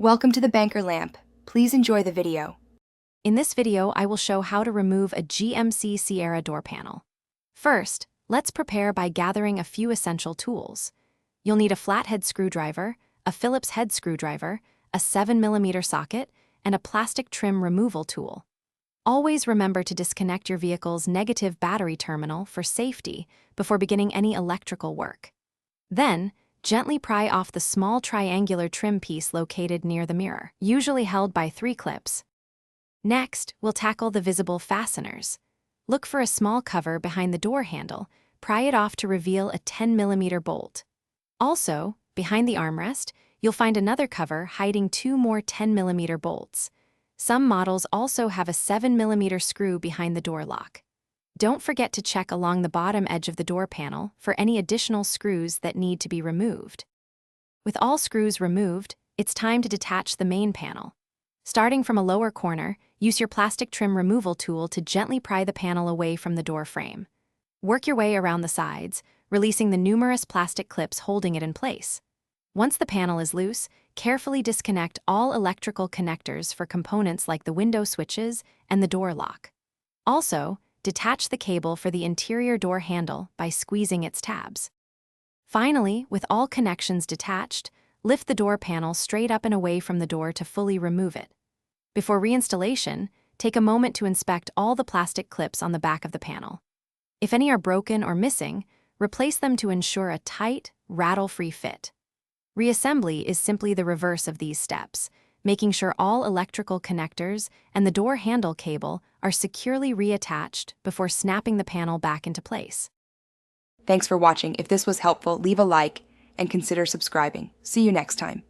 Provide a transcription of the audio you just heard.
Welcome to the Banker Lamp. Please enjoy the video. In this video, I will show how to remove a GMC Sierra door panel. First, let's prepare by gathering a few essential tools. You'll need a flathead screwdriver, a Phillips head screwdriver, a 7mm socket, and a plastic trim removal tool. Always remember to disconnect your vehicle's negative battery terminal for safety before beginning any electrical work. Then, gently pry off the small triangular trim piece located near the mirror, usually held by 3 clips. Next, we'll tackle the visible fasteners. Look for a small cover behind the door handle, pry it off to reveal a 10mm bolt. Also, behind the armrest, you'll find another cover hiding 2 more 10mm bolts. Some models also have a 7mm screw behind the door lock. Don't forget to check along the bottom edge of the door panel for any additional screws that need to be removed. With all screws removed, it's time to detach the main panel. Starting from a lower corner, use your plastic trim removal tool to gently pry the panel away from the door frame. Work your way around the sides, releasing the numerous plastic clips holding it in place. Once the panel is loose, carefully disconnect all electrical connectors for components like the window switches and the door lock. Also, detach the cable for the interior door handle by squeezing its tabs. Finally, with all connections detached, lift the door panel straight up and away from the door to fully remove it. Before reinstallation, take a moment to inspect all the plastic clips on the back of the panel. If any are broken or missing, replace them to ensure a tight, rattle-free fit. Reassembly is simply the reverse of these steps, making sure all electrical connectors and the door handle cable are securely reattached before snapping the panel back into place. Thanks for watching. If this was helpful, leave a like and consider subscribing. See you next time.